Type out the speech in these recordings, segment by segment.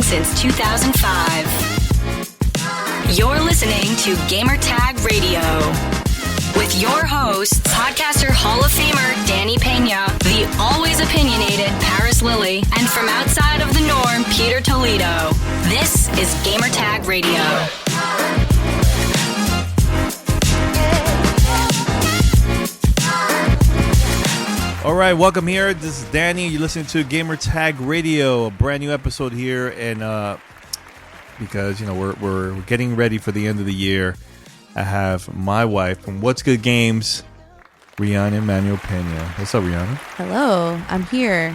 since 2005. You're listening to Gamertag Radio with your hosts, podcaster Hall of Famer Manuel-Peña, the always opinionated Paris Lily, and from outside of the norm, Peter Toledo. This is Gamertag Radio. All right, welcome here. This is Danny. You're listening to Gamertag Radio, a brand new episode here, and because we're getting ready for the end of the year, I have my wife from What's Good Games, Riana and Manuel-Peña. What's up, Riana? Hello, I'm here.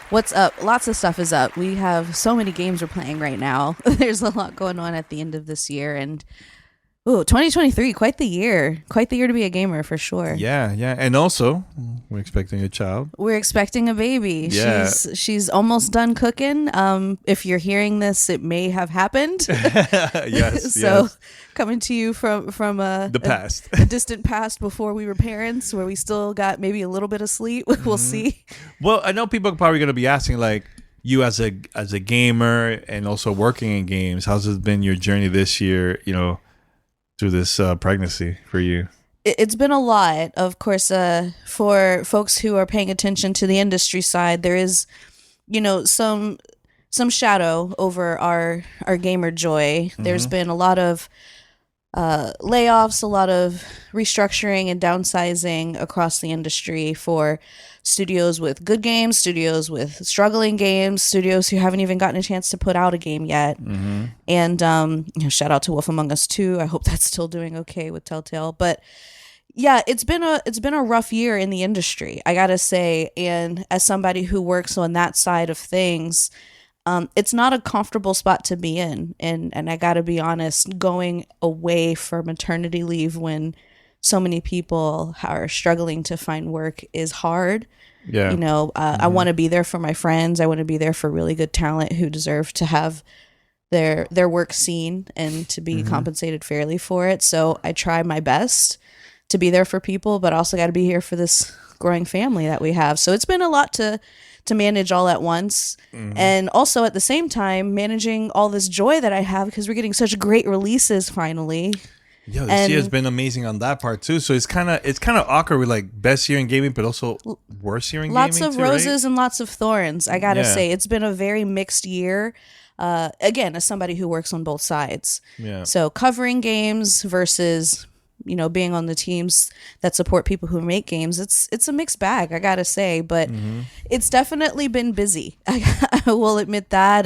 What's up? Lots of stuff is up. We have so many games we're playing right now. There's a lot going on at the end of this year, and 2023, quite the year to be a gamer for sure. Yeah, and also we're expecting a child. We're expecting a baby. Yeah. She's almost done cooking. If you're hearing this, it may have happened. Yes. So coming to you from the past, a distant past before we were parents, where we still got maybe a little bit of sleep. We'll see. Well, I know people are probably going to be asking, like, you as a gamer and also working in games, how's it been your journey this year? Through this pregnancy for you? It's been a lot. Of course, for folks who are paying attention to the industry side, there is, some shadow over our gamer joy. Mm-hmm. There's been a lot of layoffs, a lot of restructuring and downsizing across the industry for studios with good games, studios with struggling games, studios who haven't even gotten a chance to put out a game yet. Mm-hmm. And shout out to Wolf Among Us 2. I hope that's still doing okay with Telltale. But yeah, it's been a rough year in the industry, I gotta say. And as somebody who works on that side of things, it's not a comfortable spot to be in. And I gotta be honest, going away for maternity leave when so many people are struggling to find work is hard. Yeah. I want to be there for my friends. I want to be there for really good talent who deserve to have their work seen and to be compensated fairly for it. So I try my best to be there for people, but also got to be here for this growing family that we have. So it's been a lot to manage all at once. And also at the same time, managing all this joy that I have because we're getting such great releases finally. Yo, this year has been amazing on that part too. So it's kind of awkward with like best year in gaming, but also worst year in lots gaming. Lots of roses, right? And lots of thorns. I gotta say, it's been a very mixed year. Again, as somebody who works on both sides, so covering games versus being on the teams that support people who make games, it's a mixed bag, I gotta say, but it's definitely been busy. I will admit that.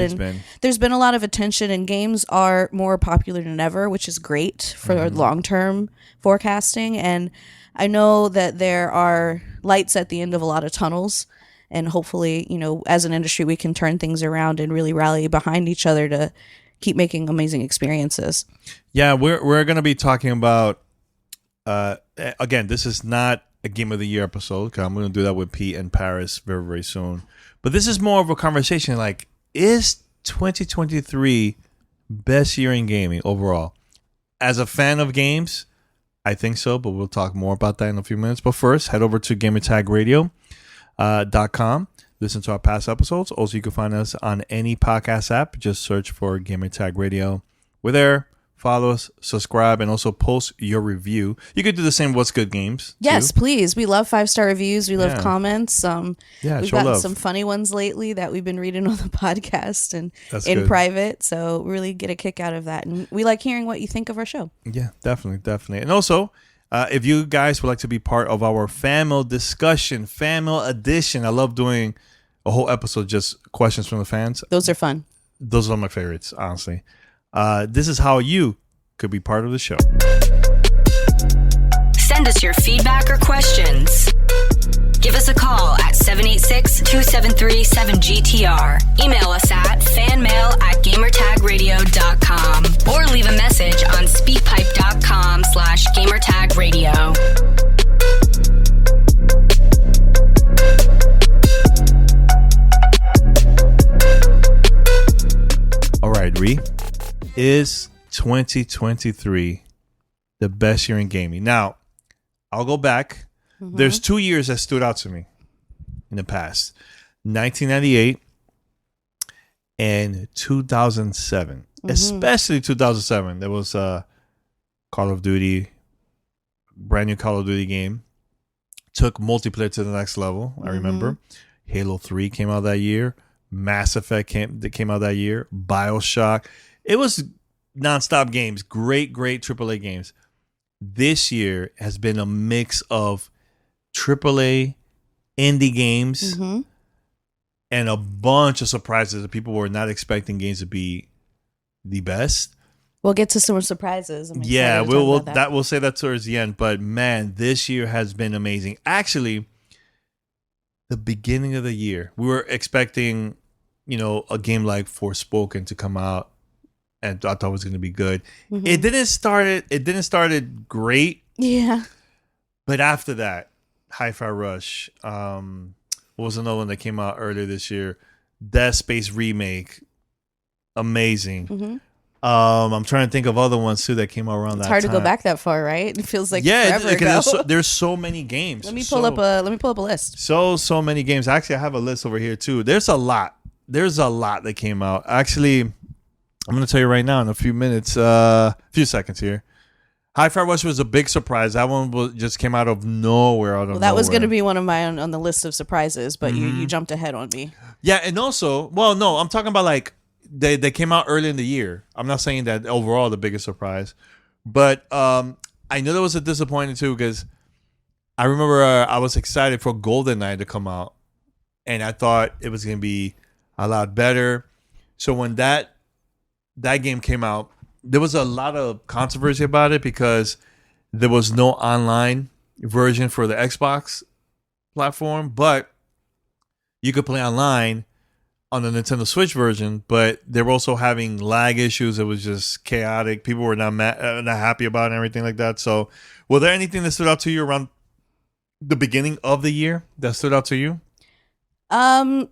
There's been a lot of attention, and games are more popular than ever, which is great for long-term forecasting. And I know that there are lights at the end of a lot of tunnels, and hopefully, as an industry, we can turn things around and really rally behind each other to keep making amazing experiences. Yeah, we're going to be talking about again, this is not a Game of the Year episode, because I'm going to do that with Pete and Paris very, very soon. But this is more of a conversation like, is 2023 best year in gaming overall? As a fan of games, I think so, but we'll talk more about that in a few minutes. But first, head over to gamertagradio.com. Listen to our past episodes. Also, you can find us on any podcast app. Just search for Gamertag Radio. We're there. Follow us, subscribe, and also post your review. You could do the same with What's Good Games, yes, too. Please. We love 5-star reviews. We love comments. We've gotten love. Some funny ones lately that we've been reading on the podcast and That's in good. Private. So really get a kick out of that. And we like hearing what you think of our show. Yeah, definitely. And also, if you guys would like to be part of our Family discussion, Family edition, I love doing a whole episode just questions from the fans. Those are fun. Those are my favorites, honestly. This is how you could be part of the show. Send us your feedback or questions. Give us a call at 786-273-7GTR. Email us at fanmail@gamertagradio.com or leave a message on speakpipe.com/gamertagradio. All right, Ree. Is 2023 the best year in gaming? Now, I'll go back. There's 2 years that stood out to me in the past. 1998 in 2007, especially 2007. There was a Call of Duty, brand new Call of Duty game. Took multiplayer to the next level. I remember Halo 3 came out that year. Mass Effect came out that year. BioShock. It was nonstop games. Great AAA games. This year has been a mix of AAA, indie games, and a bunch of surprises that people were not expecting games to be the best. We'll get to some surprises. Yeah, we'll say that towards the end. But man, this year has been amazing. Actually, the beginning of the year, we were expecting, a game like Forspoken to come out, and I thought it was going to be good. It didn't start it great. Yeah. But after that, Hi-Fi Rush. What was another one that came out earlier this year? Dead Space remake. Amazing. I'm trying to think of other ones too that came out around that time. It's hard to go back that far, right? It feels like forever ago. There's so many games. Let me pull up a list. So many games. Actually, I have a list over here too. There's a lot that came out. Actually, I'm going to tell you right now in a few minutes, few seconds here. Hi-Fi Rush was a big surprise. That one just came out of nowhere. That was going to be one of mine on the list of surprises, but you jumped ahead on me. Yeah, and also, I'm talking about like they came out early in the year. I'm not saying that overall the biggest surprise, but I know there was a disappointment too because I remember I was excited for GoldenEye to come out, and I thought it was going to be a lot better. So when that game came out, there was a lot of controversy about it because there was no online version for the Xbox platform, but you could play online on the Nintendo Switch version, but they were also having lag issues. It was just chaotic. People were not happy about it and everything like that. So, was there anything that stood out to you around the beginning of the year that stood out to you? Not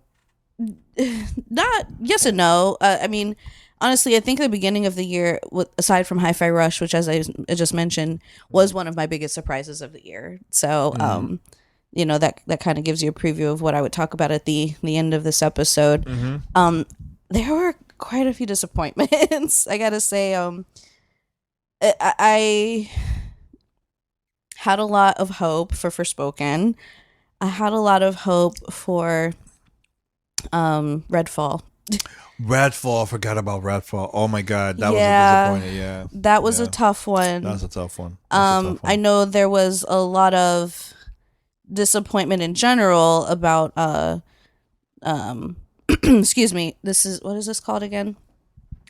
yes and no. I mean, honestly, I think the beginning of the year, aside from Hi-Fi Rush, which as I just mentioned, was one of my biggest surprises of the year. So, that kind of gives you a preview of what I would talk about at the end of this episode. There were quite a few disappointments. I gotta say, I had a lot of hope for Forspoken. I had a lot of hope for Redfall. Redfall, I forgot about Redfall. Oh my god, that was a disappointment. Yeah, that was a tough one. That was a tough one. I know there was a lot of disappointment in general about excuse me, what is this called again?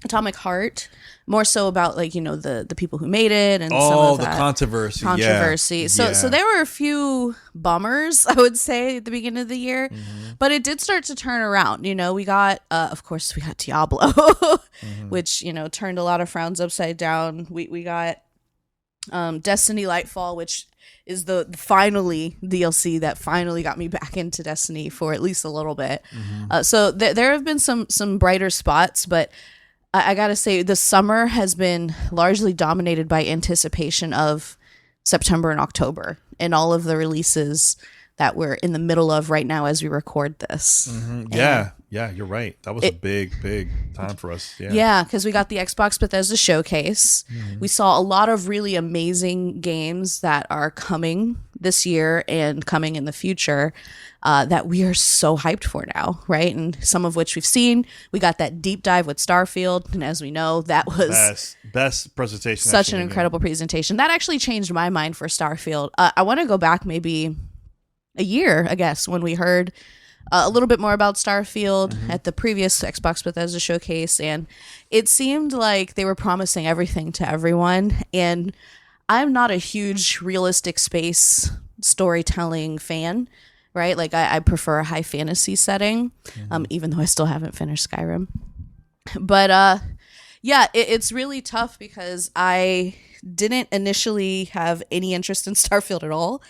Atomic Heart. More so about the people who made it and some of that controversy. So there were a few bummers, I would say, at the beginning of the year, but it did start to turn around. We got of course we got Diablo, which turned a lot of frowns upside down. We got Destiny Lightfall, which is the finally DLC that finally got me back into Destiny for at least a little bit. So there have been some brighter spots, but I gotta say the summer has been largely dominated by anticipation of September and October and all of the releases that we're in the middle of right now as we record this. Yeah, you're right. That was a big time for us. Yeah, because we got the Xbox Bethesda showcase. We saw a lot of really amazing games that are coming this year and coming in the future that we are so hyped for now, right? And some of which we've seen. We got that deep dive with Starfield, and as we know, that was best presentation. Such an incredible presentation. That actually changed my mind for Starfield. I want to go back maybe a year, I guess, when we heard a little bit more about Starfield at the previous Xbox Bethesda showcase, and it seemed like they were promising everything to everyone. And I'm not a huge realistic space storytelling fan, right? Like I prefer a high fantasy setting, even though I still haven't finished Skyrim. But it's really tough because I didn't initially have any interest in Starfield at all.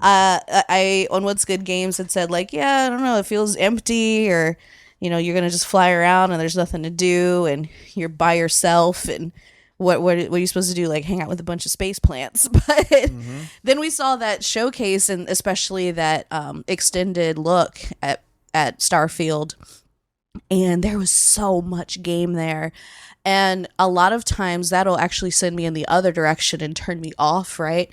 I on What's Good Games had said I don't know, it feels empty, or you're gonna just fly around and there's nothing to do and you're by yourself, and what are you supposed to do, like hang out with a bunch of space plants? But then we saw that showcase, and especially that extended look at Starfield, and there was so much game there. And a lot of times that'll actually send me in the other direction and turn me off, right?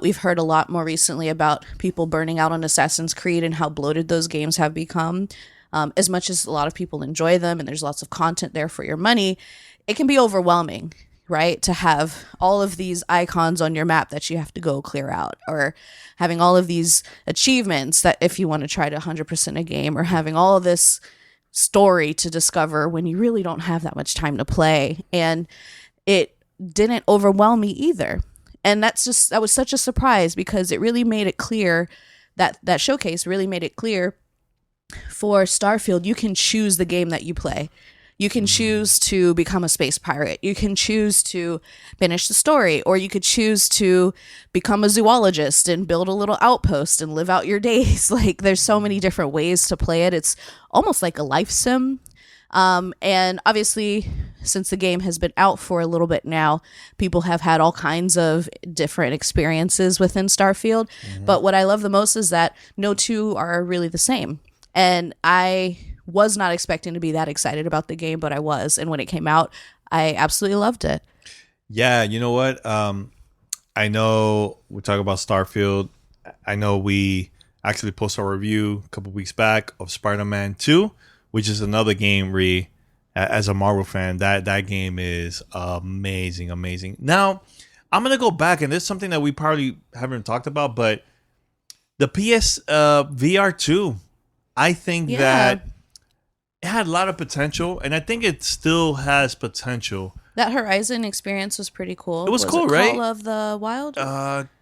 We've heard a lot more recently about people burning out on Assassin's Creed and how bloated those games have become. As much as a lot of people enjoy them and there's lots of content there for your money, it can be overwhelming, right? To have all of these icons on your map that you have to go clear out, or having all of these achievements that if you want to try to 100% a game, or having all of this story to discover when you really don't have that much time to play. And it didn't overwhelm me either. And that was such a surprise, because it really made it clear that showcase really made it clear for Starfield, you can choose the game that you play. You can choose to become a space pirate. You can choose to finish the story, or you could choose to become a zoologist and build a little outpost and live out your days. Like, there's so many different ways to play it. It's almost like a life sim. And obviously, since the game has been out for a little bit now, people have had all kinds of different experiences within Starfield. But what I love the most is that no two are really the same. And I was not expecting to be that excited about the game, but I was. And when it came out, I absolutely loved it. Yeah, you know what? I know we talk about Starfield. I know we actually posted a review a couple weeks back of Spider-Man 2, which is another game, as a Marvel fan, that game is amazing. Now, I'm going to go back, and this is something that we probably haven't talked about, but the PS VR 2, I think that it had a lot of potential, and I think it still has potential. That Horizon experience was pretty cool. It was cool, right? Call of the Wild?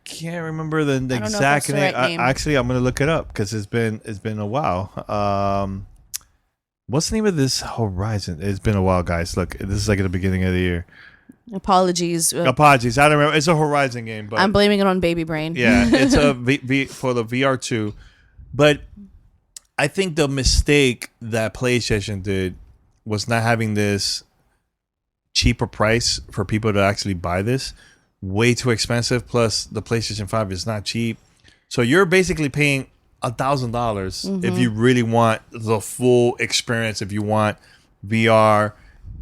Can't remember the exact name. Know if that's the right name. Actually, I'm gonna look it up because it's been a while. What's the name of this Horizon? It's been a while, guys. Look, this is like at the beginning of the year. Apologies. I don't remember. It's a Horizon game, but I'm blaming it on baby brain. Yeah, it's a for the VR 2, but I think the mistake that PlayStation did was not having this cheaper price for people to actually buy this. Way too expensive. Plus, the PlayStation 5 is not cheap. So you're basically paying $1,000 if you really want the full experience, if you want VR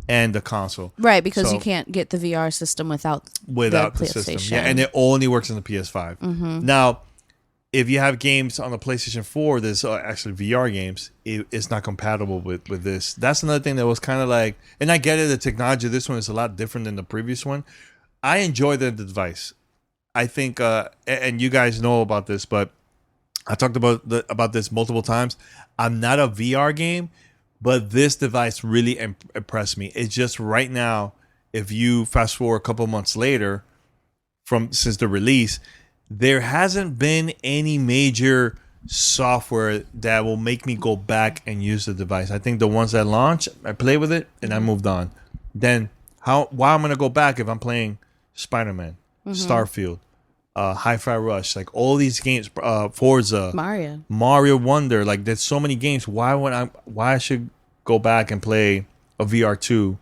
and the console. Right, because you can't get the VR system without the system. Yeah, and it only works in the PS5. Now, if you have games on the PlayStation 4, there's actually VR games, it's not compatible with this. That's another thing that was kind of like, and I get it, the technology of this one is a lot different than the previous one. I enjoy the device. I think, and you guys know about this, but I talked about this multiple times. I'm not a VR game, but this device really impressed me. It's just right now, if you fast forward a couple months later since the release, there hasn't been any major software that will make me go back and use the device. I think the ones that launch, I play with it and I moved on. Then why I'm going to go back if I'm playing Spider-Man, Starfield, Hi-Fi Rush, like all these games, Forza, Mario Wonder, like there's so many games. Why I should go back and play a VR 2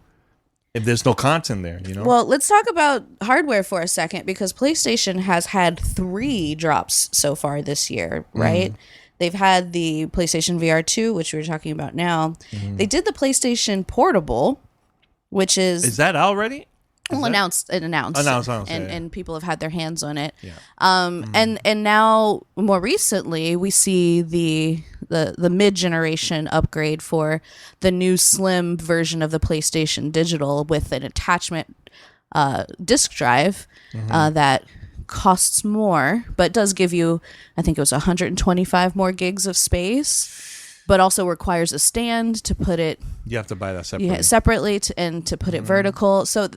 if there's no content there, you know? Well, let's talk about hardware for a second, because PlayStation has had 3 drops so far this year, right? They've had the PlayStation VR 2, which we were talking about now. They did the PlayStation Portable, which is that out already? Announced, and people have had their hands on it. And now more recently we see the mid-generation upgrade for the new slim version of the PlayStation Digital with an attachment disk drive that costs more, but does give you, I think it was 125 more gigs of space, but also requires a stand to put it. You have to buy that separately. To put it vertical. So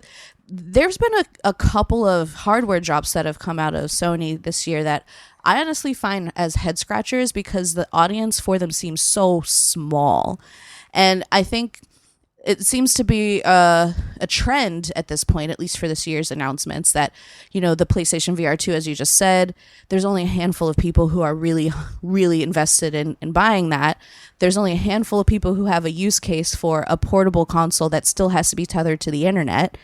there's been a couple of hardware drops that have come out of Sony this year that I honestly find as head scratchers, because the audience for them seems so small. And I think it seems to be a trend at this point, at least for this year's announcements, that, you know, the PlayStation VR 2, as you just said, there's only a handful of people who are really, really invested in buying that. There's only a handful of people who have a use case for a portable console that still has to be tethered to the internet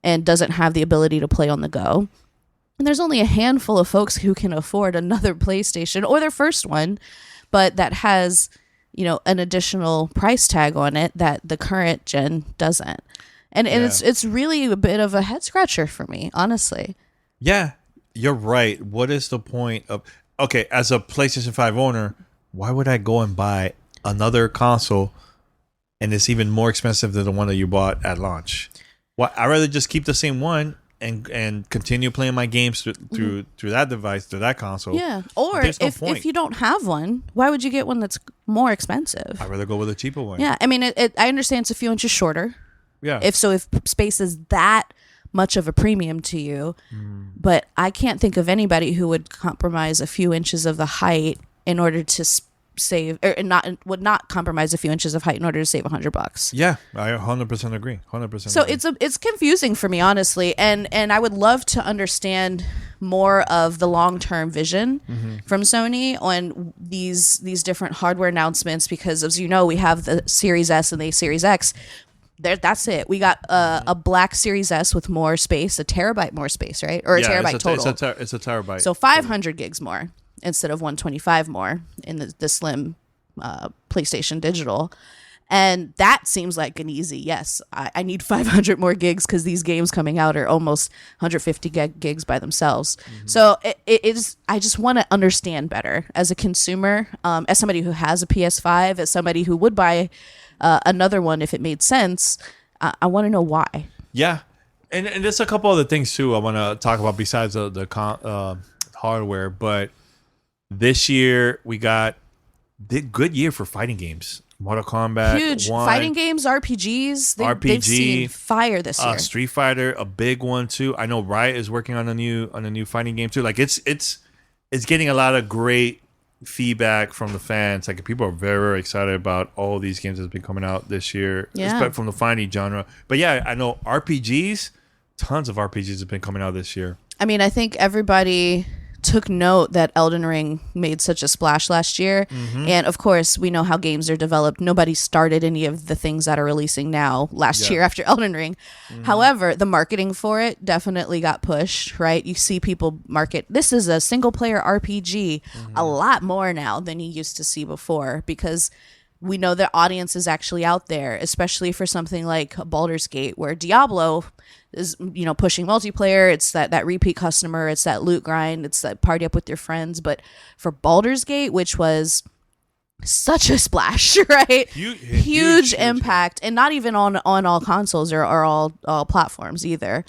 and doesn't have the ability to play on the go. And there's only a handful of folks who can afford another PlayStation or their first one, but that has an additional price tag on it that the current gen doesn't. And it's really a bit of a head scratcher for me, honestly. Yeah, you're right. What is the point of... Okay, as a PlayStation 5 owner, why would I go and buy another console and it's even more expensive than the one that you bought at launch? Well, I'd rather just keep the same one and continue playing my games through that device, through that console. Yeah. Or if you don't have one, why would you get one that's more expensive? I'd rather go with a cheaper one. Yeah. I mean, I understand it's a few inches shorter. Yeah. If space is that much of a premium to you, but I can't think of anybody who would compromise a few inches of the height in order to save, or would not compromise a few inches of height in order to save $100. Yeah, I 100% agree. 100%. So it's confusing for me, honestly, and I would love to understand more of the long-term vision from Sony on these different hardware announcements, because as you know, we have the Series S and the Series X. That's it. We got a black Series S with more space, a terabyte more space, right? Or a terabyte total. It's a terabyte. So 500 gigs more instead of 125 more in the slim PlayStation Digital. And that seems like an easy yes. I need 500 more gigs because these games coming out are almost 150 gigs by themselves. So it is. I just want to understand better as a consumer, as somebody who has a PS5, as somebody who would buy another one if it made sense. I want to know why. Yeah, and there's a couple other things too I want to talk about besides the hardware. But this year we got good year for fighting games. Mortal Kombat, huge fighting games, RPGs. They've seen fire this year. Street Fighter, a big one too. I know Riot is working on a new fighting game too. Like it's getting a lot of great feedback from the fans. Like people are very, very excited about all these games that's been coming out this year, especially from the fighting genre. But yeah, I know RPGs, tons of RPGs have been coming out this year. I mean, I think everybody took note that Elden Ring made such a splash last year. And of course, we know how games are developed. Nobody started any of the things that are releasing now last year after Elden Ring. However, the marketing for it definitely got pushed, right? You see people market, this is a single player RPG a lot more now than you used to see before, because we know the audience is actually out there, especially for something like Baldur's Gate, where Diablo is, pushing multiplayer. It's that repeat customer. It's that loot grind. It's that party up with your friends. But for Baldur's Gate, which was such a splash, right? Huge impact, and not even on all consoles or all platforms either.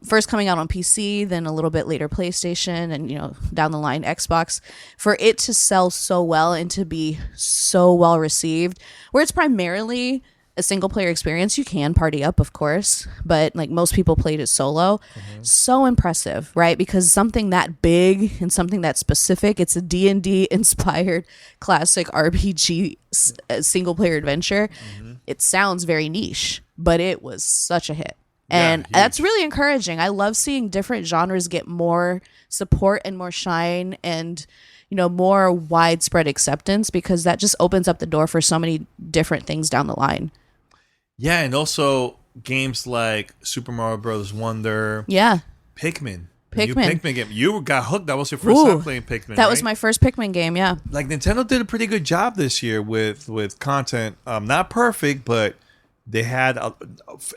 First coming out on PC, then a little bit later PlayStation, and down the line Xbox. For it to sell so well and to be so well received, where it's primarily a single player experience, you can party up, of course, but like most people played it solo. So impressive, right? Because something that big and something that specific, it's a D&D inspired classic RPG single player adventure. It sounds very niche, but it was such a hit. And that's really encouraging. I love seeing different genres get more support and more shine and more widespread acceptance, because that just opens up the door for so many different things down the line. Yeah, and also games like Super Mario Bros. Wonder. Yeah. Pikmin. New Pikmin game. You got hooked. That was your first time playing Pikmin, That was my first Pikmin game, yeah. Like Nintendo did a pretty good job this year with content. Not perfect, but they had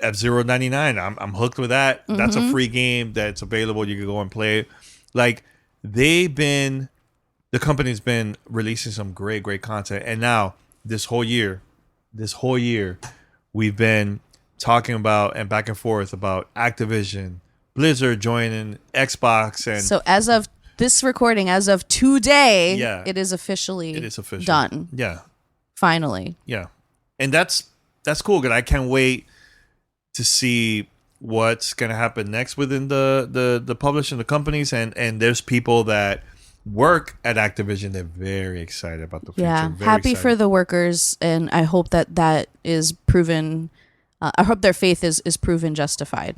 F-Zero 99. I'm hooked with that. That's a free game that's available. You can go and play it. Like the company's been releasing some great content. And now this whole year, we've been talking about and back and forth about Activision, Blizzard joining Xbox. And so as of this recording, as of today, it is officially done. Yeah. Finally. Yeah. And that's cool, because I can't wait to see what's going to happen next within the publishing, the companies. And there's people that work at Activision. They're very excited about the future. Yeah, happy for the workers, and I hope that is proven. I hope their faith is proven justified,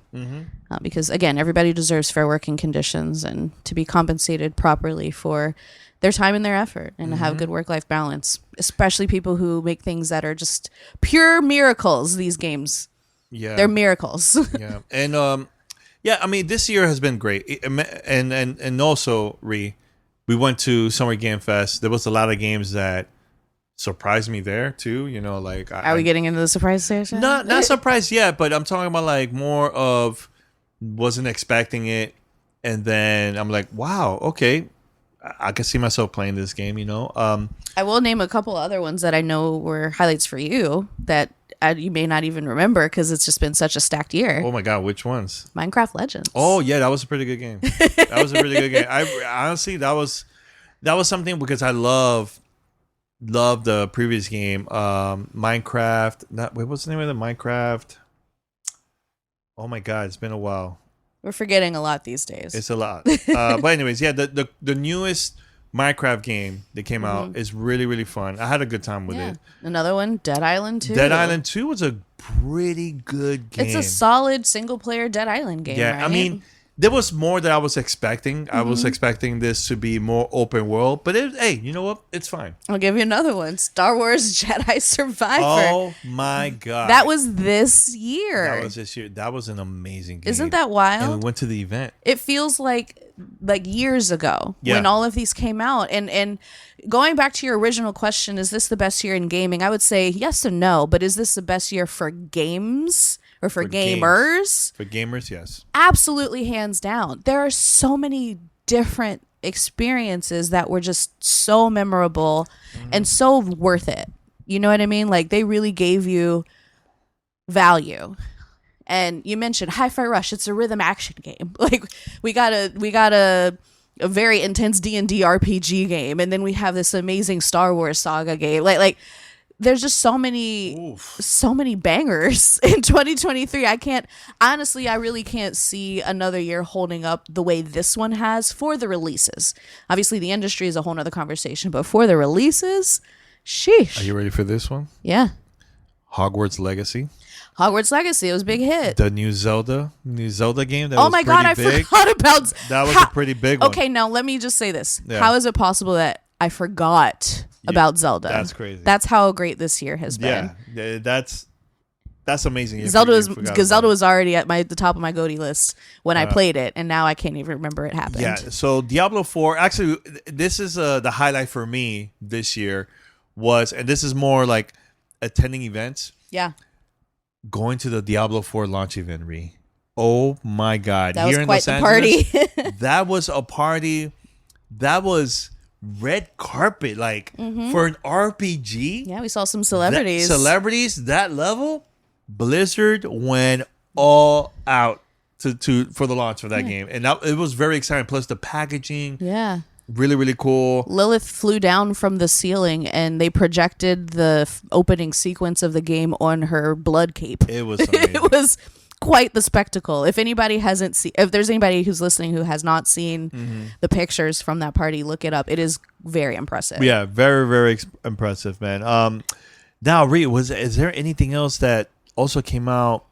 because again, everybody deserves fair working conditions and to be compensated properly for their time and their effort, and to have good work-life balance. Especially people who make things that are just pure miracles. These games, they're miracles. Yeah, and I mean, this year has been great, and also we went to Summer Game Fest. There was a lot of games that surprised me there too. You know, like Are we getting into the surprise station? not surprised yet, but I'm talking about like more of wasn't expecting it, and then I'm like, wow, okay, I can see myself playing this game. You know, I will name a couple other ones that I know were highlights for you that you may not even remember because it's just been such a stacked year. oh my god, which ones? Minecraft Legends. Oh yeah, that was a pretty good game. That was a really good game. I honestly that was something because I love the previous game, Minecraft. What's the name of the Minecraft? Oh my god, it's been a while. We're forgetting a lot these days. It's a lot. But anyways, yeah, the newest Minecraft game that came out is really, really fun. I had a good time with it. Another one, Dead Island 2. Dead Island 2 was a pretty good game. It's a solid single player Dead Island game. Yeah, right? I mean, there was more that I was expecting. I was expecting this to be more open world, but hey, you know what? It's fine. I'll give you another one, Star Wars Jedi Survivor. Oh my god, that was this year. That was this year. That was an amazing game. Isn't that wild? And we went to the event. It feels like years ago Yeah. when all of these came out. And going back to your original question, is this the best year in gaming? I would say yes and no, but is this the best year for games or for gamers? For gamers, yes. Absolutely, hands down. There are so many different experiences that were just so memorable and so worth it. You know what I mean? Like, they really gave you value. And you mentioned Hi-Fi Rush. It's a rhythm action game. Like, we got a very intense D&D RPG game, and then we have this amazing Star Wars saga game. Like there's just so many bangers in 2023. I really can't see another year holding up the way this one has for the releases. Obviously, the industry is a whole nother conversation, but for the releases, sheesh. Are you ready for this one? Yeah. Hogwarts Legacy. Hogwarts Legacy, it was a big hit. The new Zelda game. That Oh was my god, I big. forgot about That was a pretty big one. Okay, now let me just say this. Yeah. How is it possible that I forgot about Zelda? That's crazy. That's how great this year has been. Yeah, that's amazing. Zelda was already at the top of my GOTY list when I played it, and now I can't even remember it happened. Yeah, so Diablo 4, actually, this is the highlight for me this year was, and this is more like attending events. Yeah. Going to the Diablo 4 launch event, Ree. Oh my God. That was quite the party. That was a party. That was red carpet, like for an RPG. Yeah, we saw some celebrities. That level, Blizzard went all out for the launch of that game. And it was very exciting. Plus the packaging. Yeah. Really, really cool. Lilith flew down from the ceiling, and they projected the opening sequence of the game on her blood cape. It was amazing. It was quite the spectacle. If there's anybody who's listening who has not seen the pictures from that party, look it up. It is very impressive. Yeah, very, very impressive, man. Now, Ree, is there anything else that also came out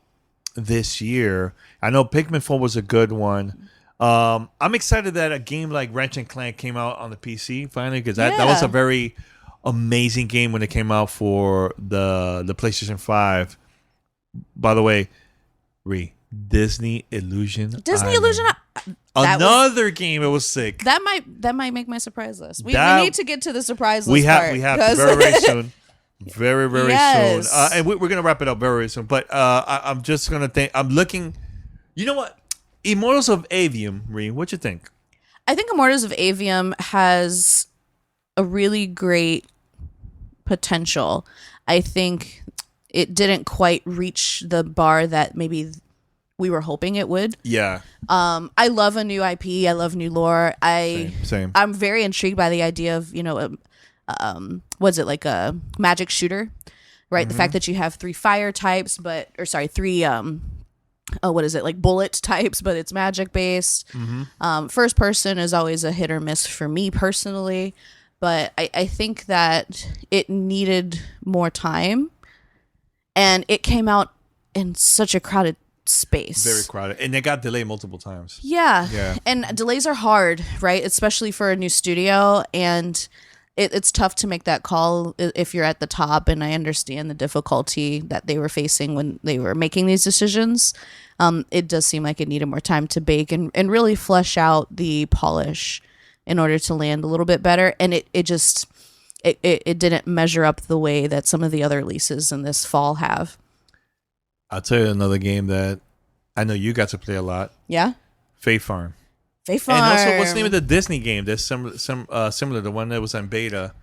this year? I know Pikmin 4 was a good one. I'm excited that a game like Ratchet & Clank came out on the PC finally, because that was a very amazing game when it came out for the PlayStation 5. By the way, Ree, Disney Illusion. Another game. It was sick. That might make my surprise list. We need to get to the surprise list. We have to very, very soon. Very, very soon. And we're gonna wrap it up very, very soon. But I'm just gonna think. I'm looking. You know what? Immortals of Avium, Ree, what you think? I think Immortals of Avium has a really great potential. I think it didn't quite reach the bar that maybe we were hoping it would. Yeah. I love a new IP. I love new lore. Same. I'm very intrigued by the idea of, what's it, like a magic shooter, right? The fact that you have three like bullet types, but it's magic based. First person is always a hit or miss for me personally, but I think that it needed more time, and it came out in such a crowded space. Very crowded, and it got delayed multiple times. Yeah. And delays are hard, right? Especially for a new studio, and it's tough to make that call if you're at the top, and I understand the difficulty that they were facing when they were making these decisions. It does seem like it needed more time to bake and really flesh out the polish in order to land a little bit better. And it it didn't measure up the way that some of the other releases in this fall have. I'll tell you another game that I know you got to play a lot. Yeah? Faith Farm. Faith Farm. And also, what's the name of the Disney game that's similar, the one that was in beta?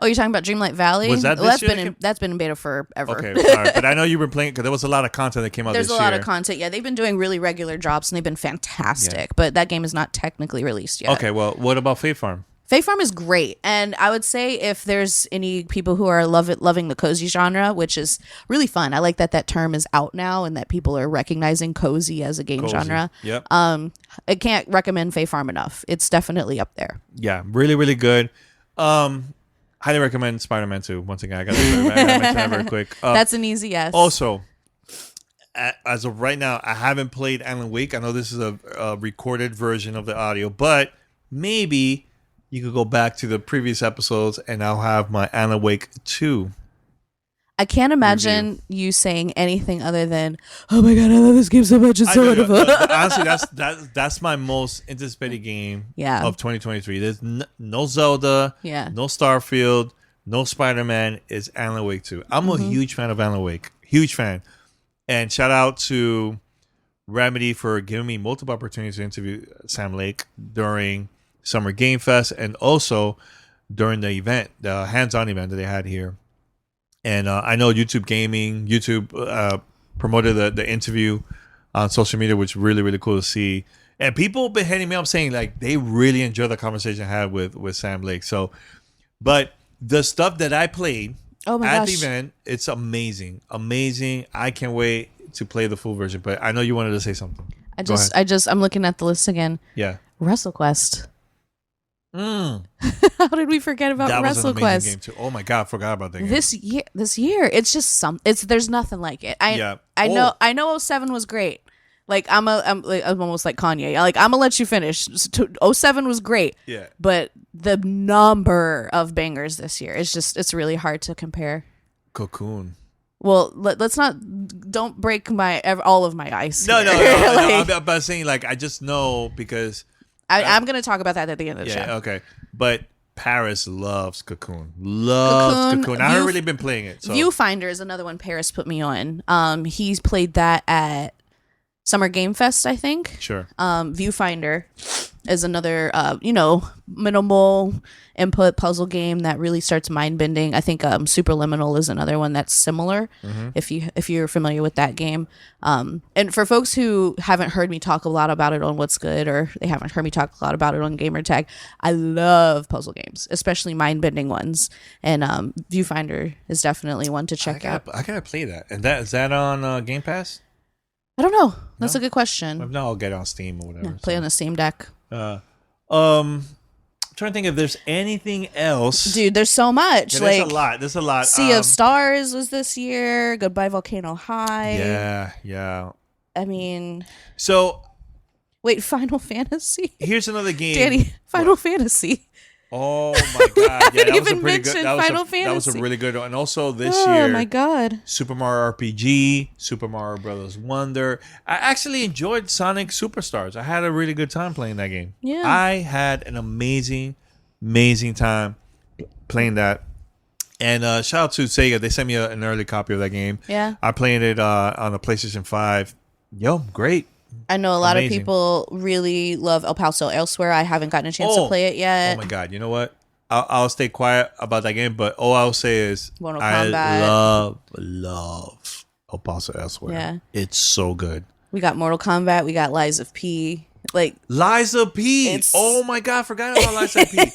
Oh, you're talking about Dreamlight Valley? Was that that's been in beta forever. Okay, sorry. But I know you've been playing because there was a lot of content that came out this year. There's a lot of content. Yeah, they've been doing really regular drops and they've been fantastic. Yeah. But that game is not technically released yet. Okay, well, what about Faith Farm? Faith Farm is great. And I would say if there's any people who are loving the cozy genre, which is really fun. I like that term is out now and that people are recognizing cozy as a game genre. Yep. I can't recommend Faith Farm enough. It's definitely up there. Yeah, really, really good. Highly recommend Spider-Man 2. Once again, I got to mention that very quick. That's an easy yes. Also, as of right now, I haven't played Alan Wake. I know this is a recorded version of the audio, but maybe you could go back to the previous episodes and I'll have my Alan Wake 2. I can't imagine you saying anything other than, "Oh my god, I love this game so much! It's so wonderful." Honestly, that's my most anticipated game of 2023. There's no Zelda, no Starfield, no Spider-Man. It's Alan Wake 2. I'm a huge fan of Alan Wake, huge fan. And shout out to Remedy for giving me multiple opportunities to interview Sam Lake during Summer Game Fest and also during the event, the hands-on event that they had here. And I know YouTube promoted the interview on social media, which is really, really cool to see. And people have been hitting me up saying like they really enjoyed the conversation I had with Sam Lake. So, but the stuff that I played at the event, it's amazing. I can't wait to play the full version. But I know you wanted to say something. I'm looking at the list again. Yeah. WrestleQuest. How did we forget about WrestleQuest? That was an amazing game too. Oh my god, I forgot about that game. This year, it's just there's nothing like it. I know 07 was great. Like I'm almost like Kanye. Like I'm gonna let you finish. 07 was great. Yeah. But the number of bangers this year it's really hard to compare. Cocoon. Well, don't break all of my ice. No. I'm about saying like I just know because I'm going to talk about that at the end of the show. Yeah, okay. But Paris loves Cocoon. Cocoon. I haven't really been playing it. So. Viewfinder is another one Paris put me on. He's played that at Summer Game Fest, I think. Sure. Viewfinder is another, minimal input puzzle game that really starts mind bending. I think Superliminal is another one that's similar. If you're familiar with that game, and for folks who haven't heard me talk a lot about it on What's Good, or they haven't heard me talk a lot about it on Gamertag, I love puzzle games, especially mind bending ones. And Viewfinder is definitely one to check out. I gotta play that. And is that on Game Pass? I don't know. That's a good question. If not, I'll get it on Steam or whatever. Play on the Steam Deck. I'm trying to think if there's anything else. Dude, there's so much. Yeah, there's a lot. Sea of Stars was this year. Goodbye Volcano High. Yeah. I mean, so wait, Final Fantasy. Here's another game, Danny. Final Fantasy. Oh my god! Yeah, that was a pretty good. Final Fantasy. That was a really good one. And also this year, oh my god, Super Mario RPG, Super Mario Brothers Wonder. I actually enjoyed Sonic Superstars. I had a really good time playing that game. Yeah, I had an amazing time playing that. And shout out to Sega. They sent me an early copy of that game. Yeah, I played it on the PlayStation 5. Great. I know a lot of people really love El Paso Elsewhere. I haven't gotten a chance to play it yet. Oh my god! You know what? I'll stay quiet about that game, but all I'll say is Mortal I Kombat. love El Paso Elsewhere. Yeah, it's so good. We got Mortal Kombat. We got Lies of P. Lies of P. Oh my god! I forgot about Lies of P.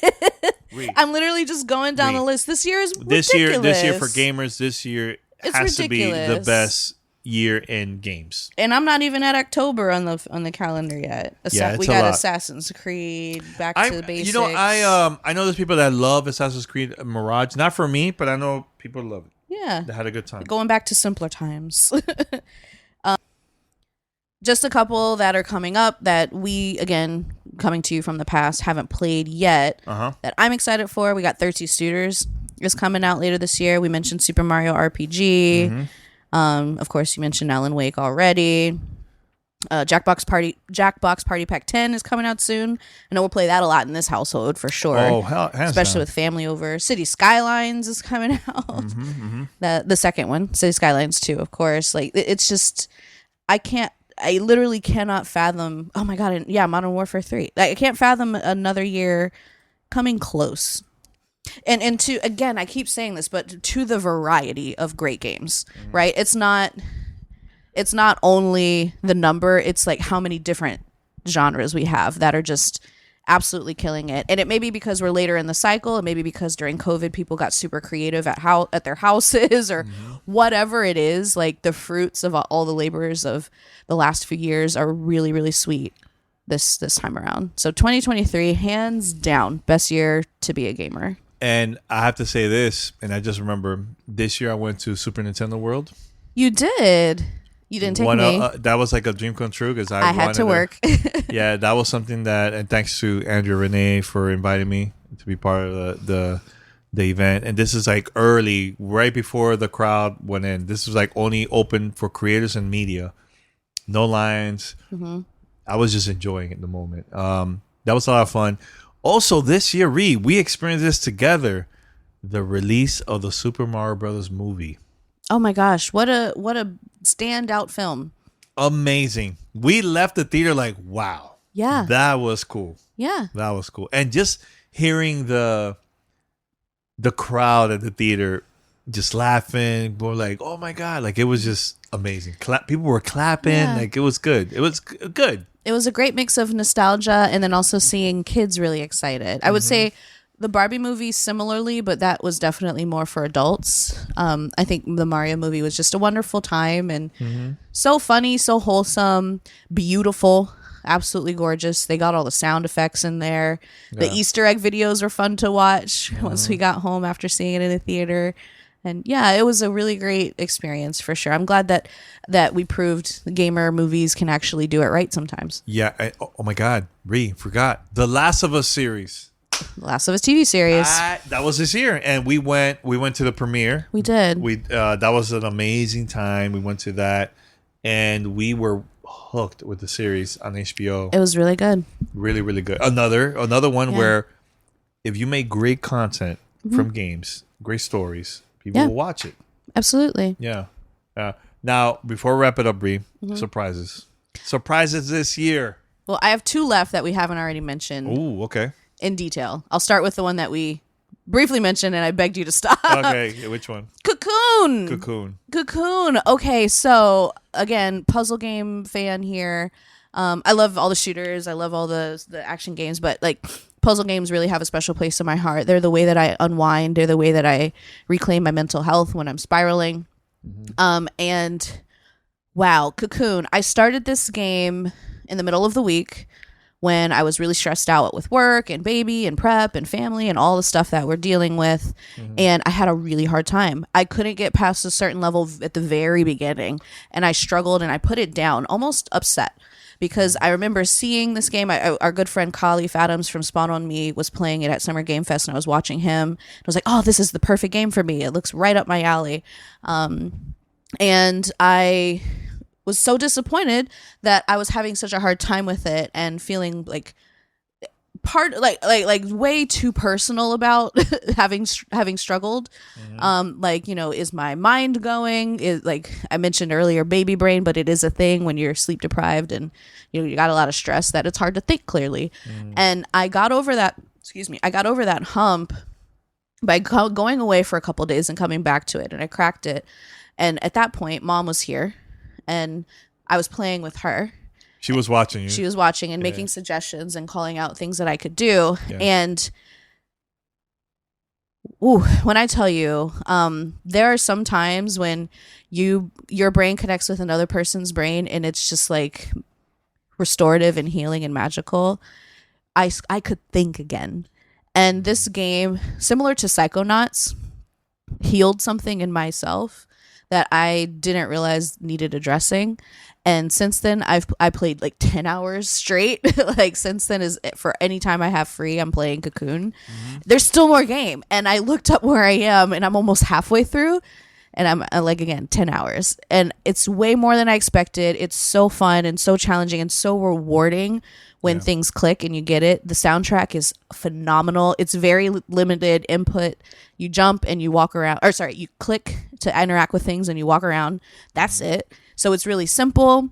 I'm literally just going down the list. This year is ridiculous. This year for gamers. This year has to be the best year in games, and I'm not even at October on the calendar yet. We got Assassin's Creed, Back to the Basics. I know there's people that love Assassin's Creed Mirage. Not for me, but I know people love it. Yeah, they had a good time. Going back to simpler times. Just a couple that are coming up that we, again, coming to you from the past, haven't played yet. That I'm excited for. We got 32 Studers is coming out later this year. We mentioned Super Mario RPG. Of course, you mentioned Alan Wake already. Jackbox Party Pack 10 is coming out soon. I know we'll play that a lot in this household for sure. Oh, hell, especially with family over. City Skylines is coming out. The second one, City Skylines 2, of course. Like, it's just, I literally cannot fathom. Oh my god, and yeah, Modern Warfare 3. Like, I can't fathom another year coming close. And to, again, I keep saying this, but to the variety of great games, right? It's not only the number, it's like how many different genres we have that are just absolutely killing it. And it may be because we're later in the cycle, it may be because during COVID people got super creative at their houses or whatever it is. Like, the fruits of all the labors of the last few years are really, really sweet this time around. So 2023, hands down, best year to be a gamer. And I have to say this, and I just remember this year I went to Super Nintendo World. You did. You didn't take me. That was like a dream come true because I had to work. Yeah, that was something that, and thanks to Andrew Renee for inviting me to be part of the event. And this is like early, right before the crowd went in. This was like only open for creators and media. No lines. I was just enjoying it in the moment. That was a lot of fun. Also, this year, we experienced this together. The release of the Super Mario Brothers movie. Oh my gosh, what a standout film. Amazing. We left the theater like, wow. Yeah. That was cool. Yeah. That was cool. And just hearing the crowd at the theater just laughing, we're like, oh my God. Like, it was just amazing. People were clapping. Yeah. Like, it was good. It was good. It was a great mix of nostalgia and then also seeing kids really excited. I would say the Barbie movie similarly, but that was definitely more for adults. I think the Mario movie was just a wonderful time and so funny, so wholesome, beautiful, absolutely gorgeous. They got all the sound effects in there. Yeah. The Easter egg videos were fun to watch once we got home after seeing it in the theater. And yeah, it was a really great experience for sure. I'm glad that we proved the gamer movies can actually do it right sometimes. Yeah. Oh my God. Forgot. The Last of Us series. Last of Us TV series. That was this year. And we went to the premiere. We did. That was an amazing time. We went to that and we were hooked with the series on HBO. It was really good. Really, really good. Another one where if you make great content from games, great stories, people will watch it. Absolutely. Yeah. Now, before we wrap it up, Bree, surprises. Surprises this year. Well, I have 2 left that we haven't already mentioned. Ooh, okay. In detail. I'll start with the one that we briefly mentioned and I begged you to stop. Okay, which one? Cocoon. Okay, so again, puzzle game fan here. I love all the shooters. I love all the action games, but like puzzle games really have a special place in my heart. They're the way that I unwind. They're the way that I reclaim my mental health when I'm spiraling. And wow, Cocoon. I started this game in the middle of the week when I was really stressed out with work and baby and prep and family and all the stuff that we're dealing with. And I had a really hard time. I couldn't get past a certain level at the very beginning. And I struggled and I put it down, almost upset. Because I remember seeing this game. Our good friend Khalif Adams from Spawn on Me was playing it at Summer Game Fest, and I was watching him. I was like, oh, this is the perfect game for me. It looks right up my alley. And I was so disappointed that I was having such a hard time with it and feeling like way too personal about having struggled. Like, you know, is my mind going? Is, like I mentioned earlier, baby brain, but it is a thing when you're sleep deprived and you got a lot of stress that it's hard to think clearly. And I got over that. I got over that hump by going away for a couple of days and coming back to it, and I cracked it. And at that point, Mom was here, and I was playing with her. She was watching you. She was watching and making suggestions and calling out things that I could do. Yeah. And when I tell you, there are some times when your brain connects with another person's brain and it's just like restorative and healing and magical. I could think again. And this game, similar to Psychonauts, healed something in myself that I didn't realize needed addressing. And since then, I played like 10 hours straight. Like since then is for any time I have free, I'm playing Cocoon. There's still more game. And I looked up where I am and I'm almost halfway through. and I'm like, again, 10 hours, and it's way more than I expected. It's so fun and so challenging and so rewarding when things click and you get it. The soundtrack is phenomenal. It's very limited input. You jump and you walk around, or sorry, you click to interact with things and you walk around. That's it. So it's really simple.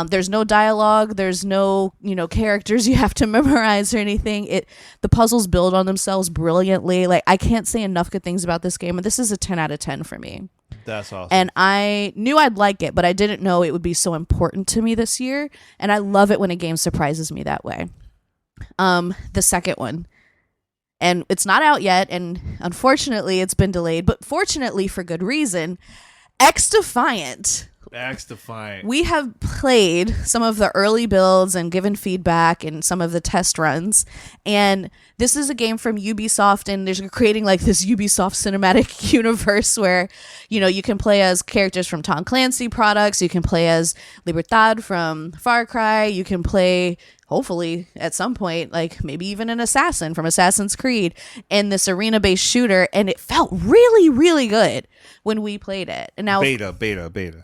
There's no dialogue. There's no, characters you have to memorize or anything. The puzzles build on themselves brilliantly. Like, I can't say enough good things about this game, and this is a 10 out of 10 for me. That's awesome. And I knew I'd like it, but I didn't know it would be so important to me this year. And I love it when a game surprises me that way. The second one, and it's not out yet, and unfortunately it's been delayed, but fortunately for good reason, X-Defiant. We have played some of the early builds and given feedback and some of the test runs, and this is a game from Ubisoft, and they're creating like this Ubisoft cinematic universe where you can play as characters from Tom Clancy products, you can play as Libertad from Far Cry, you can play, hopefully at some point, like maybe even an assassin from Assassin's Creed in this arena-based shooter, and it felt really, really good when we played it. And now beta.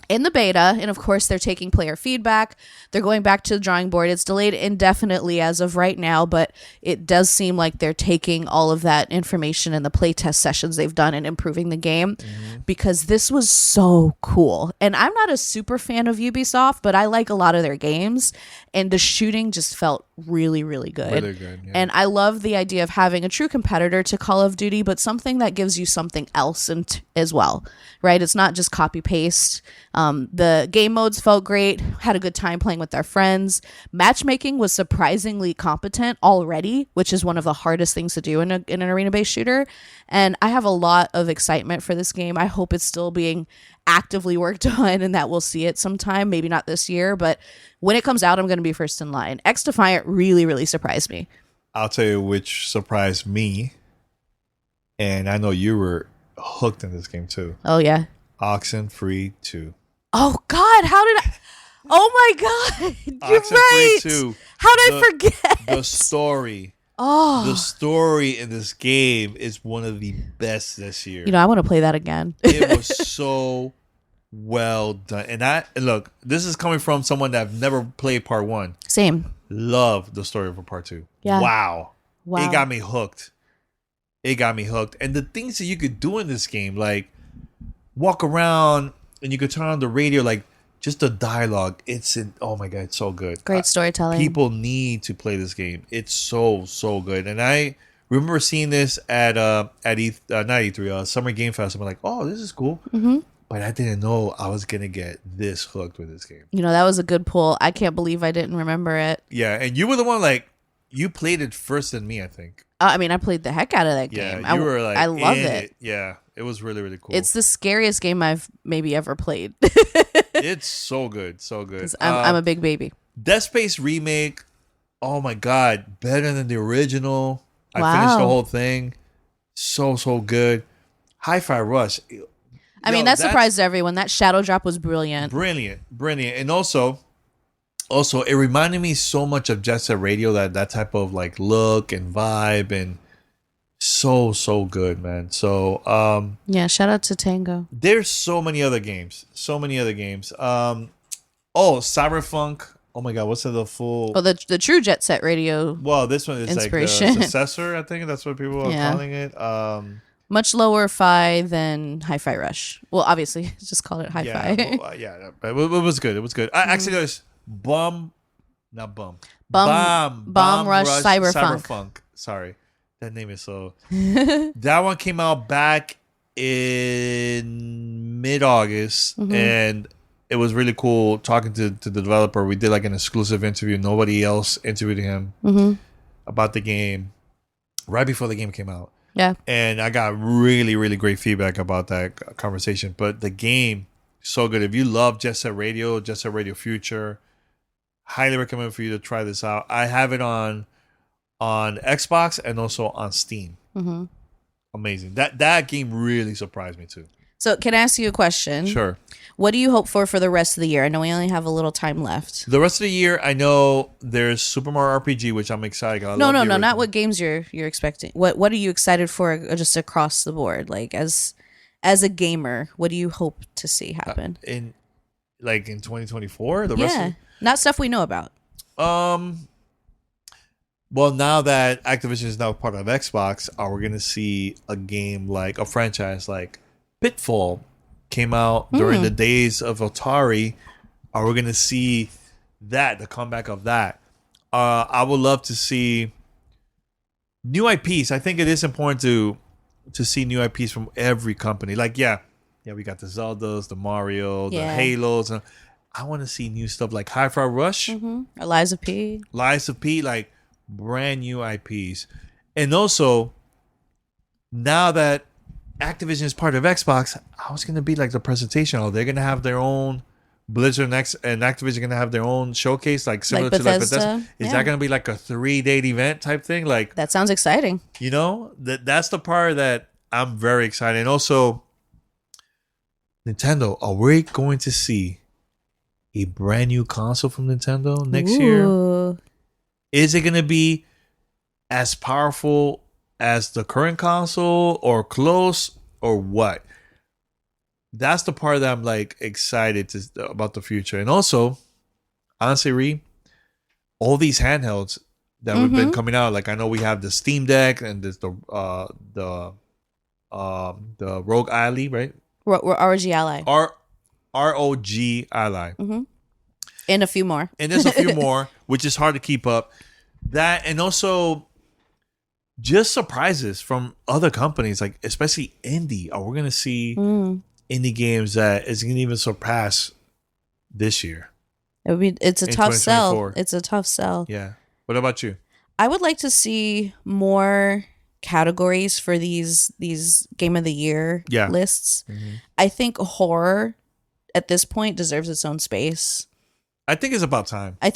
In the beta, and of course they're taking player feedback. They're going back to the drawing board. It's delayed indefinitely as of right now, but it does seem like they're taking all of that information in the playtest sessions they've done and improving the game, because this was so cool. And I'm not a super fan of Ubisoft, but I like a lot of their games, and the shooting just felt really, really good. Really good, yeah. And I love the idea of having a true competitor to Call of Duty, but something that gives you something else as well, right? It's not just copy paste. The game modes felt great. Had a good time playing with our friends. Matchmaking was surprisingly competent already, which is one of the hardest things to do in an arena-based shooter. And I have a lot of excitement for this game. I hope it's still being actively worked on and that we'll see it sometime, maybe not this year, but when it comes out, I'm going to be first in line. X-Defiant really, really surprised me. I'll tell you which surprised me, and I know you were hooked in this game too. Oh, yeah. Oxenfree 2. Oh, God, how did I... Oh, my God, you're right. 2. How did I forget? The story. Oh. The story in this game is one of the best this year. I want to play that again. It was so well done. And look, this is coming from someone that I've never played part 1. Same. Love the story for part 2. Yeah. Wow. It got me hooked. And the things that you could do in this game, like walk around and you could turn on the radio, like just the dialogue. Oh my God, it's so good. Great storytelling. People need to play this game. It's so, so good. And I remember seeing this at not E3, Summer Game Fest. I'm like, oh, this is cool. Mm-hmm. But I didn't know I was going to get this hooked with this game. That was a good pull. I can't believe I didn't remember it. Yeah, and you were the one, like, you played it first than me, I think. I played the heck out of that game. Yeah, you were like, I love it. Yeah, it was really, really cool. It's the scariest game I've maybe ever played. It's so good, so good. I'm a big baby. Dead Space remake, oh my God, better than the original. Wow. I finished the whole thing. So, so good. Hi-Fi Rush. That surprised everyone. That shadow drop was brilliant. Brilliant. And also, it reminded me so much of Jet Set Radio, that type of like look and vibe, and so, so good, man. So, shout out to Tango. There's so many other games. Cyberpunk. Oh my God, what's the full? Oh, the true Jet Set Radio. Well, this one is inspiration. Like the successor. I think that's what people are calling it. Much lower fi than Hi-Fi Rush. Well, obviously, just call it Hi-Fi. But it was good. It was good. Actually, there's Bomb Rush Cyberpunk. Sorry, that name is so. That one came out back in mid-August, and it was really cool talking to the developer. We did like an exclusive interview. Nobody else interviewed him about the game right before the game came out. Yeah. And I got really, really great feedback about that conversation. But the game, so good. If you love Jet Set Radio Future, highly recommend for you to try this out. I have it on Xbox and also on Steam. Mm-hmm. Amazing. That game really surprised me too. So can I ask you a question? Sure. What do you hope for the rest of the year? I know we only have a little time left. The rest of the year, I know there's Super Mario RPG, which I'm excited. No, not what games you're expecting. What are you excited for just across the board? Like as as a gamer, what do you hope to see happen? In 2024, Not stuff we know about. Well, now that Activision is now part of Xbox, are we going to see a game like a franchise like Pitfall came out during the days of Atari? Are we going to see the comeback of that? I would love to see new IPs. I think it is important to see new IPs from every company. Like, we got the Zeldas, the Mario, the Halos. And I want to see new stuff like Hi-Fi Rush. Or Lies of P, like brand new IPs. And also, now that Activision is part of Xbox, how is going to be like the presentation? Oh, they're going to have their own Blizzard and Activision going to have their own showcase, like similar to like Bethesda. Is that going to be like a 3-day event type thing? Like, that sounds exciting. You know, that's the part that I'm very excited. And also, Nintendo, are we going to see a brand new console from Nintendo next year? Is it going to be as powerful as the current console or close or what? That's the part that I'm like excited about the future. And also, honestly, Ree, all these handhelds that we've been coming out, like I know we have the Steam Deck and there's the ROG Ally, right? ROG Ally. ROG Ally. And a few more. And there's a few more, which is hard to keep up. That, and also just surprises from other companies, like especially indie. Are we going to see indie games that is going to even surpass this year? It's a tough sell. It's a tough sell. Yeah. What about you? I would like to see more categories for these Game of the Year lists. I think horror at this point deserves its own space. I think it's about time. I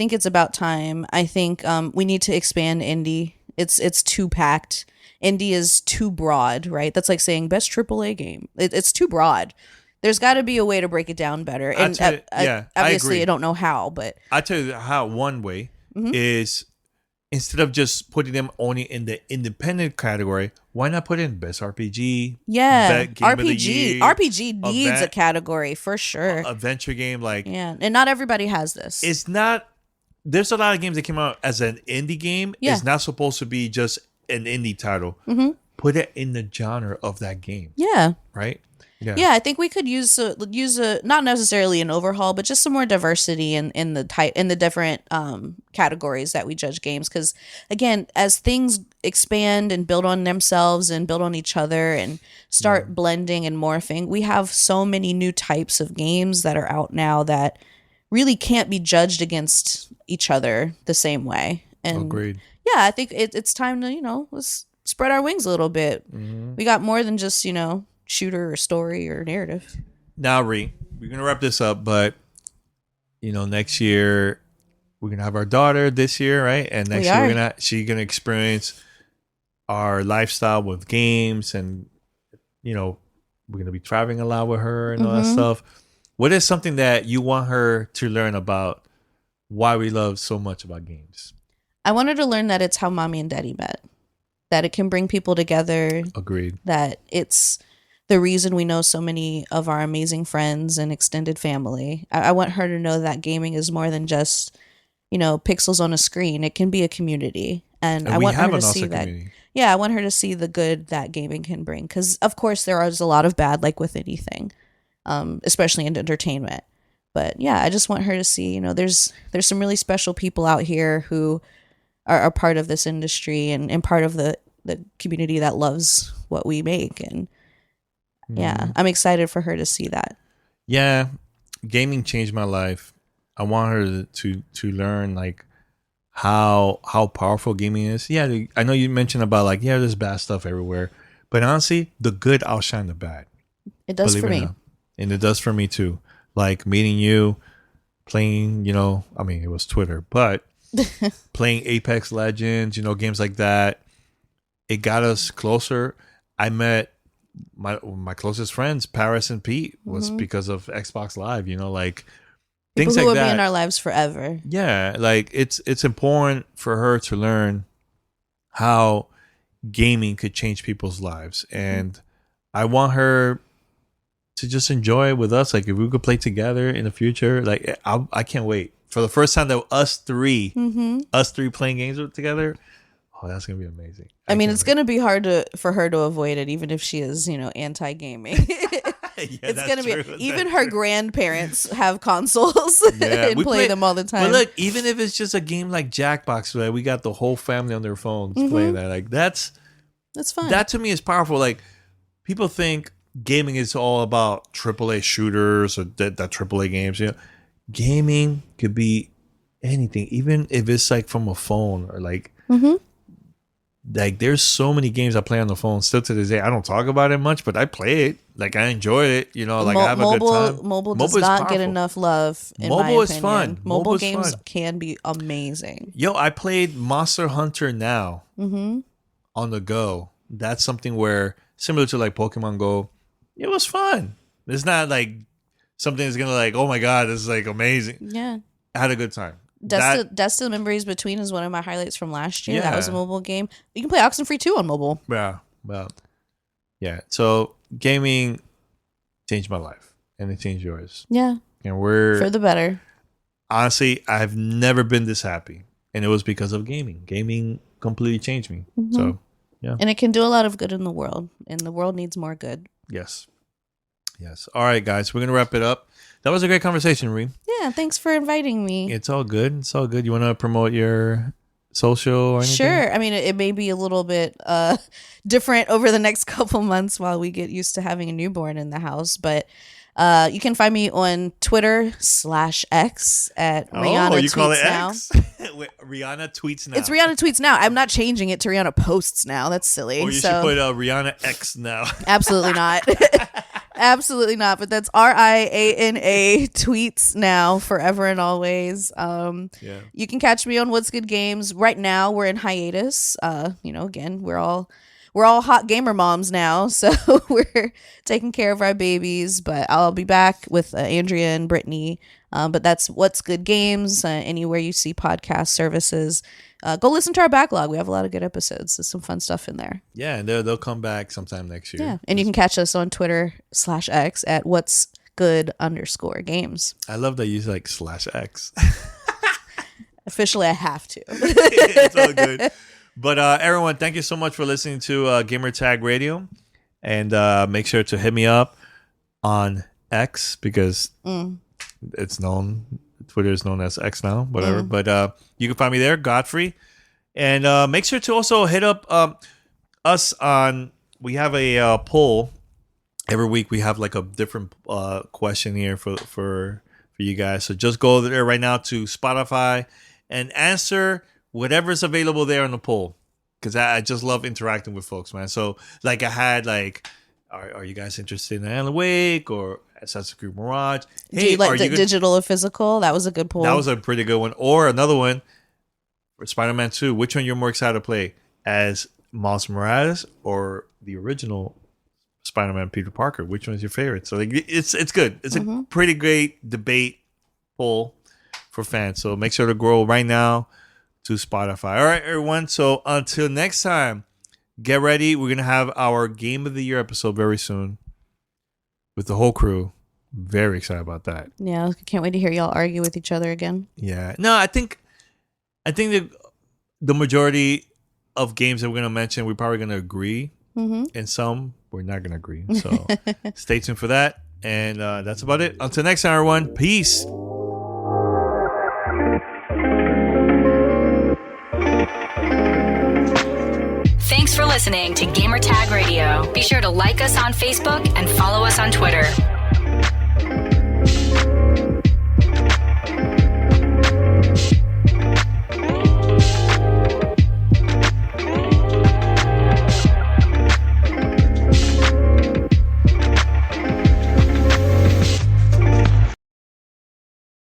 think we need to expand indie. It's too packed. Indie is too broad, right? That's like saying best AAA game. It's too broad. There's got to be a way to break it down better. And obviously, I don't know how, but I tell you how. One way is, instead of just putting them only in the independent category, why not put in best RPG? RPG needs a category for sure. A venture game, and not everybody has this. It's not. There's a lot of games that came out as an indie game. It's not supposed to be just an indie title. Put it in the genre of that game. Yeah. Right. Yeah, I think we could use a not necessarily an overhaul, but just some more diversity in the different categories that we judge games. Because again, as things expand and build on themselves and build on each other and start blending and morphing, we have so many new types of games that are out now that really can't be judged against each other the same way. And agreed. Yeah, I think it's time to let's spread our wings a little bit. We got more than just shooter or story or narrative. Now, Ree, we're gonna wrap this up, but next year we're gonna have our daughter this year, right? And next year she's gonna experience our lifestyle with games, and we're gonna be traveling a lot with her and all that stuff. What is something that you want her to learn about why we love so much about games? I want her to learn that it's how mommy and daddy met, that it can bring people together. Agreed. That it's the reason we know so many of our amazing friends and extended family. I want her to know that gaming is more than just, pixels on a screen. It can be a community. And I want her to see that. Community. Yeah, I want her to see the good that gaming can bring. Because, of course, there is a lot of bad, like with anything, especially in entertainment. But, yeah, I just want her to see, there's some really special people out here who are part of this industry and part of the community that loves what we make. And yeah, I'm excited for her to see that. Yeah, gaming changed my life. I want her to learn how powerful gaming is. Yeah, I know you mentioned about there's bad stuff everywhere, but honestly, the good outshine the bad. It does for me, and it does for me too. Like meeting you, playing. I mean, it was Twitter, but playing Apex Legends, games like that. It got us closer. I met my closest friends, Paris and Pete, was because of Xbox Live. People things who like will that. Be in our lives forever. Yeah, it's important for her to learn how gaming could change people's lives, and I want her to just enjoy it with us. Like if we could play together in the future, like I can't wait for the first time that us three playing games together. Oh, that's gonna be amazing. I mean, it's gonna be hard for her to avoid it, even if she is, anti-gaming. It's gonna be even her grandparents have consoles and play them all the time. But look, even if it's just a game like Jackbox, where we got the whole family on their phones playing that, like that's fun. That to me is powerful. Like people think gaming is all about AAA shooters or that AAA games. Gaming could be anything, even if it's like from a phone or like. Like there's so many games I play on the phone still to this day. I don't talk about it much, but I play it. Like I enjoy it. Like I have a good time. Mobile does not get enough love. In my mobile is opinion. fun. Mobile games can be amazing. Yo, I played Monster Hunter Now on the go. That's something where similar to like Pokemon Go. It was fun. It's not like something that's gonna like, oh my god, this is like amazing. Yeah, I had a good time. Dust to Memories Between is one of my highlights from last year. Yeah. That was a mobile game. You can play Oxenfree 2 on mobile. Yeah. Well, yeah. So gaming changed my life and it changed yours. Yeah. And we're for the better. Honestly, I've never been this happy. And it was because of gaming. Gaming completely changed me. So yeah. And it can do a lot of good in the world. And the world needs more good. Yes. All right, guys. We're gonna wrap it up. That was a great conversation, Ree. Yeah, thanks for inviting me. It's all good. You want to promote your social or anything? Sure. I mean, it may be a little bit different over the next couple months while we get used to having a newborn in the house. But you can find me on Twitter/X at Riana Tweets you call it Now. X? Wait, Riana Tweets Now. It's Riana Tweets Now. I'm not changing it to Riana Posts Now. That's silly. Or you should put Riana X Now. Absolutely not. Absolutely not. But that's RIANA Tweets Now forever and always. You can catch me on What's Good Games. Right now we're in hiatus. Again, we're all hot gamer moms now, so we're taking care of our babies. But I'll be back with Andrea and Brittany. But that's What's Good Games. Anywhere you see podcast services, go listen to our backlog. We have a lot of good episodes. There's some fun stuff in there. Yeah, and they'll come back sometime next year. Yeah, and you can catch us on Twitter/X at What's Good_Games. I love that you use like /X. Officially, I have to. It's all good. But everyone, thank you so much for listening to Gamertag Radio. And make sure to hit me up on X because it's known. Twitter is known as X now, whatever. But you can find me there, Godfrey. And make sure to also hit up us on, we have a poll. Every week we have like a different question here for you guys. So just go there right now to Spotify and answer whatever's available there on the poll, because I just love interacting with folks, man. So like I had like, are you guys interested in Alan Wake or Assassin's Creed Mirage? Hey, do you like the digital or physical? That was a good poll. That was a pretty good one. Or another one for Spider-Man 2. Which one you're more excited to play, as Miles Morales or the original Spider-Man Peter Parker? Which one's your favorite? So like, it's good. It's a pretty great debate poll for fans. So make sure to go right now to Spotify. All right, everyone. So until next time, get ready. We're going to have our Game of the Year episode very soon with the whole crew. Very excited about that. Yeah, I can't wait to hear y'all argue with each other again. Yeah. No, I think the majority of games that we're going to mention, we're probably going to agree. And some, we're not going to agree. So stay tuned for that. And that's about it. Until next time, everyone. Peace. Thanks for listening to Gamertag Radio. Be sure to like us on Facebook and follow us on Twitter.